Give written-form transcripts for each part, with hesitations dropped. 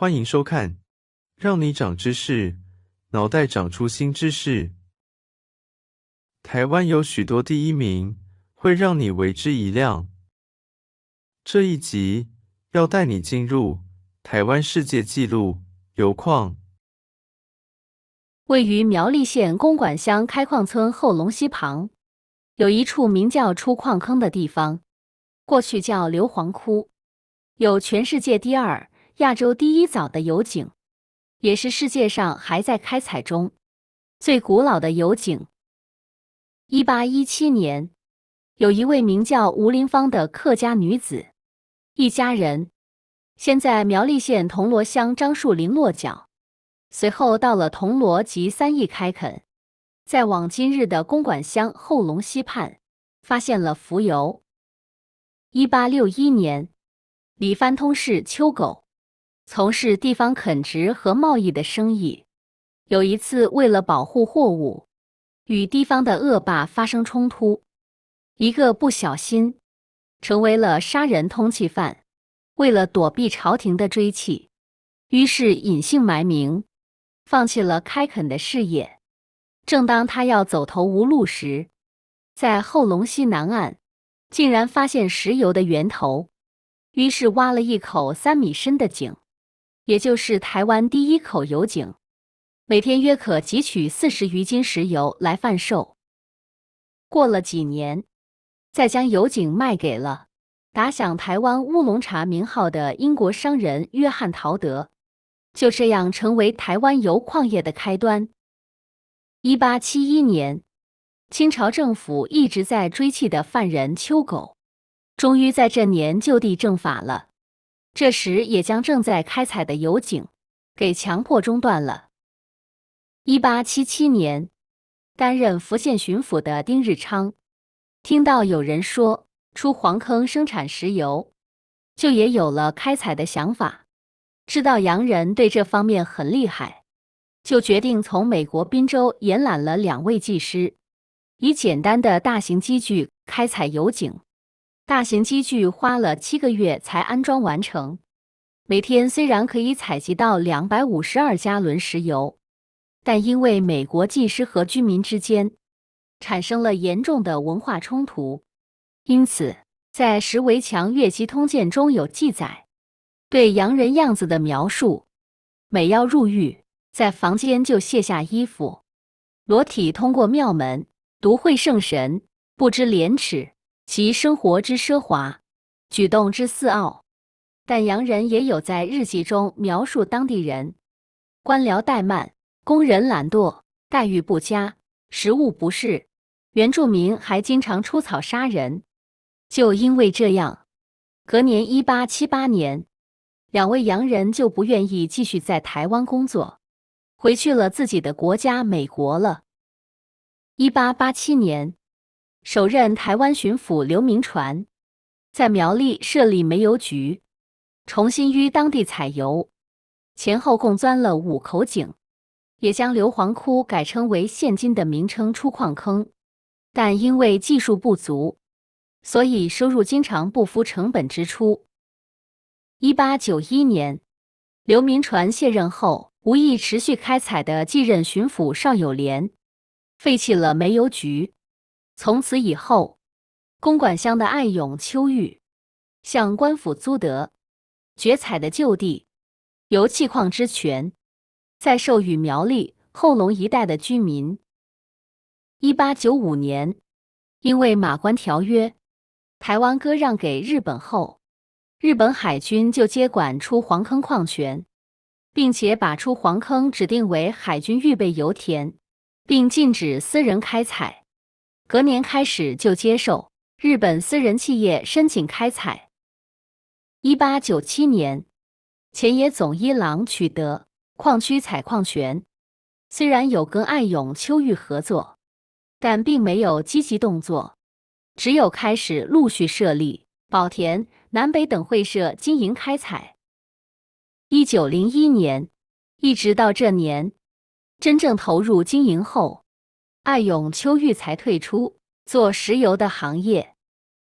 欢迎收看，让你长知识，脑袋长出新知识。台湾有许多第一名，会让你为之一亮。这一集要带你进入台湾世界纪录油矿。位于苗栗县公馆乡开矿村后龙溪旁，有一处名叫出矿坑的地方，过去叫硫磺窟，有全世界第2、亚洲第1早的油井，也是世界上还在开采中最古老的油井。1817年，有一位名叫吴林芳的客家女子，一家人先在苗栗县铜锣乡樟树林落脚，随后到了铜锣及三义开垦，再往今日的公馆乡后龙溪畔发现了浮油。1861年，李藩通事邱狗从事地方垦殖和贸易的生意，有一次为了保护货物，与地方的恶霸发生冲突，一个不小心成为了杀人通缉犯，为了躲避朝廷的追缉，于是隐姓埋名，放弃了开垦的事业。正当他要走投无路时，在后龙溪南岸竟然发现石油的源头，于是挖了一口3米深的井，也就是台湾第1口油井，每天约可汲取40余斤石油来贩售。过了几年，再将油井卖给了打响台湾乌龙茶名号的英国商人约翰陶德，就这样成为台湾油矿业的开端。1871年，清朝政府一直在追缉的犯人邱狗，终于在这年就地正法了。这时也将正在开采的油井给强迫中断了。1877年，担任福建巡抚的丁日昌听到有人说出黄坑生产石油，就也有了开采的想法。知道洋人对这方面很厉害，就决定从美国宾州延揽了2位技师，以简单的大型机具开采油井。大型机具花了7个月才安装完成，每天虽然可以采集到252加仑石油，但因为美国技师和居民之间产生了严重的文化冲突，因此在《石围墙越级通鉴》中有记载，对洋人样子的描述：每要入狱，在房间就卸下衣服，裸体通过庙门，独会圣神，不知廉耻，其生活之奢华，举动之肆傲。但洋人也有在日记中描述当地人官僚怠慢，工人懒惰，待遇不佳，食物不适，原住民还经常出草杀人。就因为这样，隔年1878年，2位洋人就不愿意继续在台湾工作，回去了自己的国家美国了。1887年，首任台湾巡抚刘铭传在苗栗设立煤油局，重新于当地采油，前后共钻了5口井，也将硫磺窟改称为现今的名称出矿坑。但因为技术不足，所以收入经常不敷成本支出。1891年，刘铭传卸任后，无意持续开采的继任巡抚邵友莲废弃了煤油局。从此以后，公馆乡的爱永秋玉向官府租得掘采的旧地，由弃矿之权再授予苗栗、后龙一带的居民。1895年，因为马关条约，台湾割让给日本后，日本海军就接管出黄坑矿权，并且把出黄坑指定为海军预备油田，并禁止私人开采。隔年开始就接受日本私人企业申请开采。1897年，前野总一郎取得矿区采矿权，虽然有跟爱永秋玉合作，但并没有积极动作，只有开始陆续设立宝田、南北等会社经营开采。1901年，一直到这年真正投入经营后，爱永秋玉才退出做石油的行业。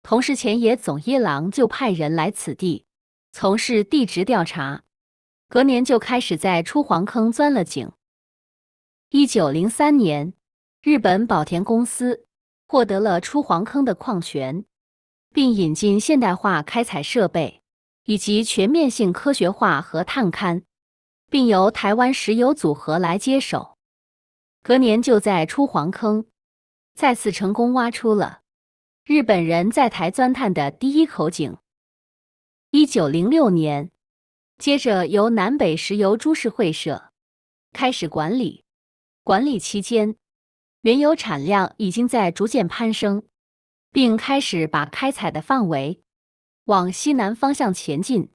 同时前野总一郎就派人来此地从事地质调查。隔年就开始在出黄坑钻了井。1903年，日本宝田公司获得了出黄坑的矿权，并引进现代化开采设备，以及全面性科学化和探勘，并由台湾石油组合来接手。隔年就在出黄坑再次成功挖出了日本人在台钻探的第一口井。1906年，接着由南北石油株式会社开始管理。管理期间，原油产量已经在逐渐攀升，并开始把开采的范围往西南方向前进。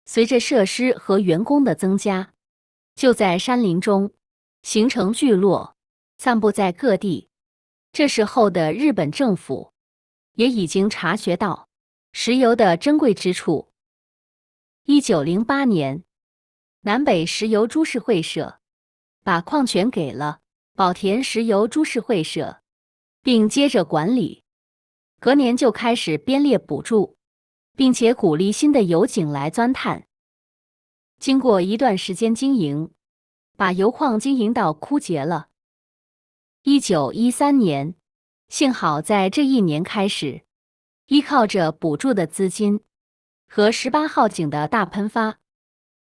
随着设施和员工的增加，就在山林中形成聚落，散布在各地。这时候的日本政府也已经察觉到石油的珍贵之处。1908年，南北石油株式会社把矿权给了宝田石油株式会社，并接着管理。隔年就开始编列补助，并且鼓励新的油井来钻探。经过一段时间经营，把油矿经营到枯竭了。1913年，幸好在这一年开始，依靠着补助的资金和18号井的大喷发，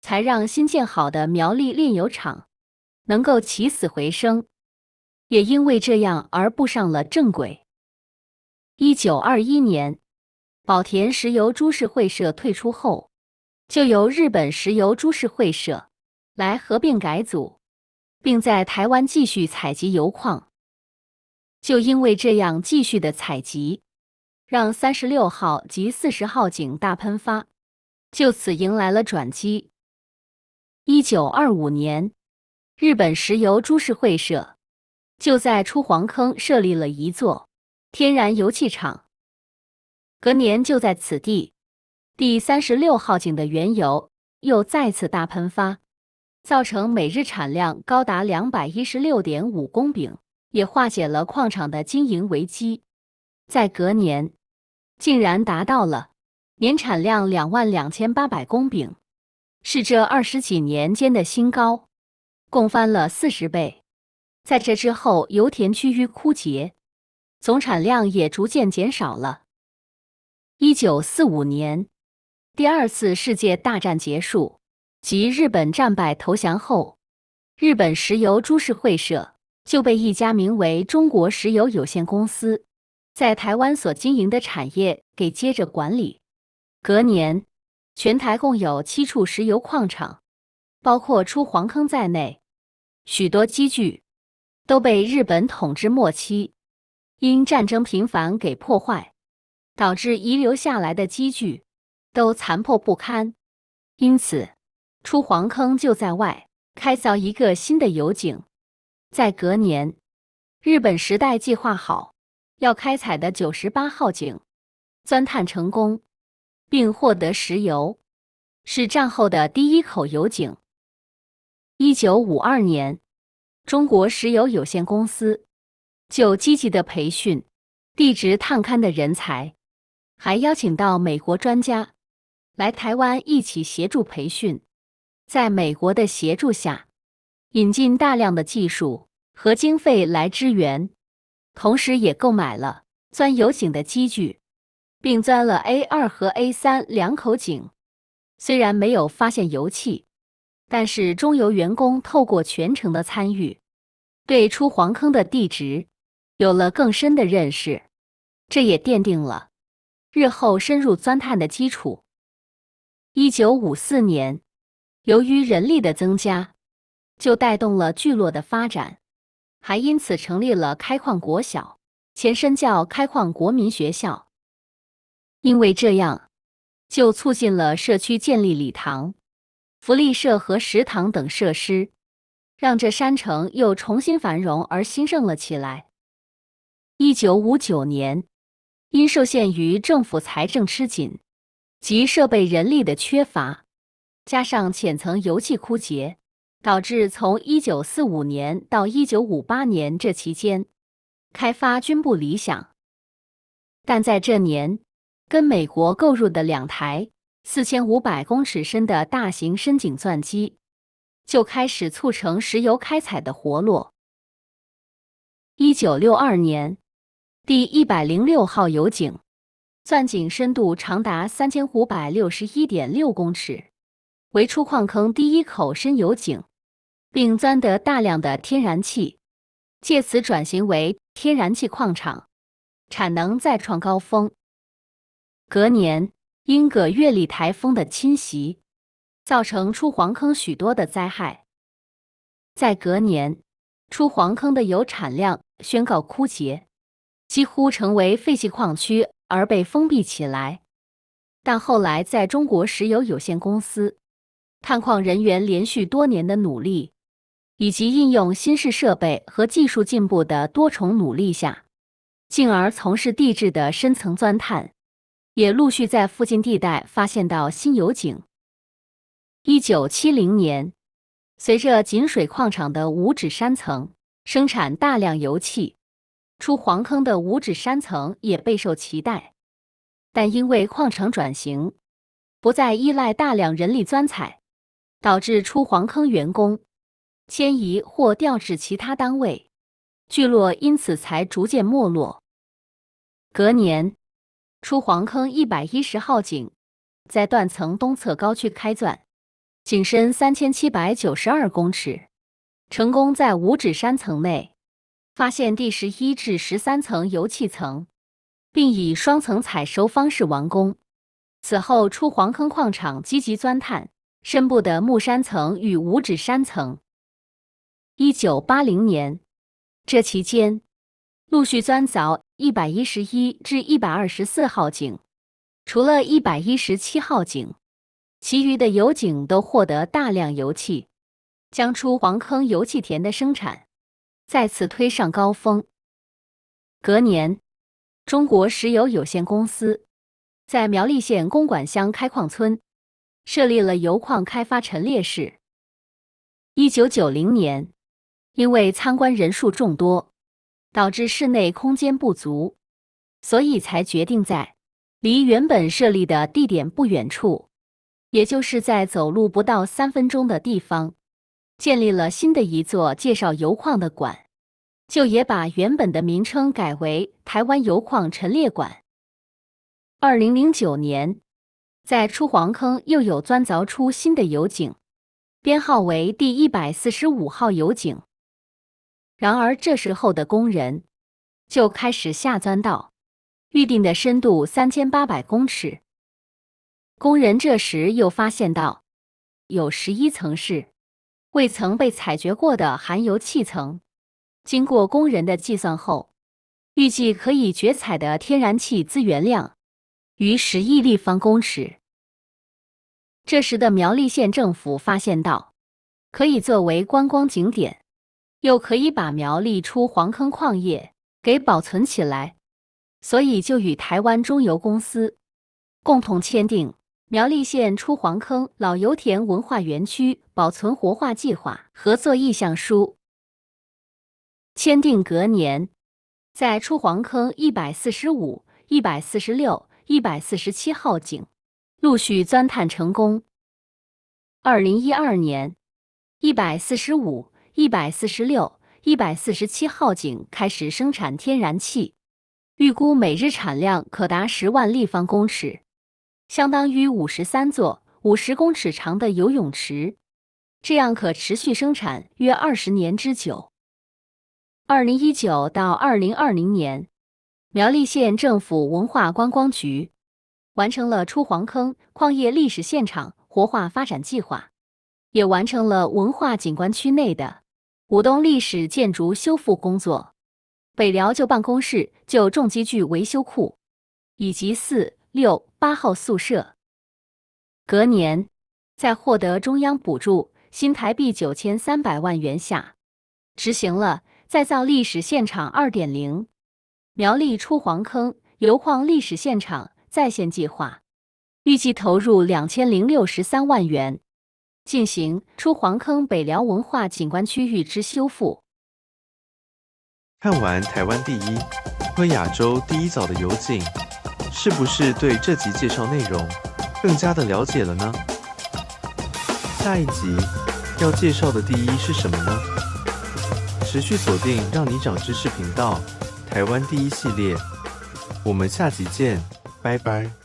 才让新建好的苗栗炼油厂能够起死回生，也因为这样而步上了正轨。1921年，宝田石油株式会社退出后，就由日本石油株式会社来合并改组，并在台湾继续采集油矿。就因为这样继续的采集，让36号及40号井大喷发就此迎来了转机。1925年，日本石油株式会社就在出黄坑设立了一座天然油气厂。隔年就在此地，第36号井的原油又再次大喷发，造成每日产量高达216.5公丙，也化解了矿场的经营危机。在隔年，竟然达到了年产量22800公丙，是这20几年间的新高，共翻了40倍。在这之后，油田趋于枯竭，总产量也逐渐减少了。1945年，第二次世界大战结束，即日本战败投降后，日本石油株式会社就被一家名为中国石油有限公司在台湾所经营的产业给接着管理。隔年，全台共有7处石油矿场，包括出黄坑在内，许多机具都被日本统治末期因战争频繁给破坏，导致遗留下来的机具都残破不堪。因此，出黄坑就在外开凿一个新的油井。在隔年，日本时代计划好要开采的98号井钻探成功，并获得石油，是战后的第一口油井。1952年，中国石油有限公司就积极的培训地质探勘的人才，还邀请到美国专家来台湾一起协助培训。在美国的协助下，引进大量的技术和经费来支援，同时也购买了钻油井的机具，并钻了 A2 和 A3 两口井。虽然没有发现油气，但是中油员工透过全程的参与，对出黄坑的地质有了更深的认识，这也奠定了日后深入钻探的基础。1954年，由于人力的增加，就带动了聚落的发展，还因此成立了开矿国小，前身叫开矿国民学校。因为这样，就促进了社区建立礼堂、福利社和食堂等设施，让这山城又重新繁荣而兴盛了起来。1959年，因受限于政府财政吃紧及设备人力的缺乏，加上浅层油气枯竭，导致从1945年到1958年这期间，开发均不理想。但在这年，跟美国购入的2台4500公尺深的大型深井钻机，就开始促成石油开采的活络。1962年，第106号油井，钻井深度长达3561.6公尺，为出矿坑第一口深油井，并钻得大量的天然气，借此转型为天然气矿场，产能再创高峰。隔年，因葛月里台风的侵袭，造成出黄坑许多的灾害。在隔年，出黄坑的油产量宣告枯竭，几乎成为废弃矿区而被封闭起来。但后来在中国石油有限公司，探矿人员连续多年的努力，以及应用新式设备和技术进步的多重努力下，进而从事地质的深层钻探，也陆续在附近地带发现到新油井。1970年，随着井水矿场的五指山层生产大量油气，出黄坑的五指山层也备受期待。但因为矿场转型，不再依赖大量人力钻采，导致出黄坑员工迁移或调至其他单位，聚落因此才逐渐没落。隔年，出黄坑110号井在断层东侧高区开钻，井深3792公尺，成功在五指山层内发现第11至13层油气层，并以双层采收方式完工。此后，出黄坑矿场积极钻探深部的木山层与五指山层。1980年，这期间陆续钻凿111至124号井，除了117号井，其余的油井都获得大量油气，将出黄坑油气田的生产再次推上高峰。隔年，中国石油有限公司在苗栗县公馆乡开矿村设立了油矿开发陈列室。1990年，因为参观人数众多，导致室内空间不足，所以才决定在离原本设立的地点不远处，也就是在走路不到3分钟的地方，建立了新的一座介绍油矿的馆，就也把原本的名称改为台湾油矿陈列馆。2009年，在出黄坑又有钻凿出新的油井，编号为第145号油井。然而这时候的工人就开始下钻到预定的深度3800公尺。工人这时又发现到有11层是未曾被采掘过的含油气层，经过工人的计算后，预计可以掘采的天然气资源量逾10亿立方公尺。这时的苗栗县政府发现到，可以作为观光景点，又可以把苗栗出黄坑矿业给保存起来，所以就与台湾中油公司共同签订苗栗县出黄坑老油田文化园区保存活化计划合作意向书。签订隔年，在出黄坑145、146、147号井陆续钻探成功。2012年，145、146、147号井开始生产天然气，预估每日产量可达10万立方公尺，相当于53座50公尺长的游泳池，这样可持续生产约20年之久。2019到2020年，苗栗县政府文化观光局完成了出黄坑矿业历史现场活化发展计划，也完成了文化景观区内的舞东历史建筑修复工作，北寮旧办公室旧重机具维修库，以及4、6、8号宿舍。隔年，在获得中央补助新台币9300万元下，执行了再造历史现场 2.0 苗栗出黄坑油矿历史现场再现计划，预计投入2063万元，进行出黄坑北寮文化景观区域之修复。看完台湾第一和亚洲第一早的油井，是不是对这集介绍内容更加的了解了呢？下一集要介绍的第一是什么呢？持续锁定让你长知识频道，台湾第一系列，我们下集见，拜拜。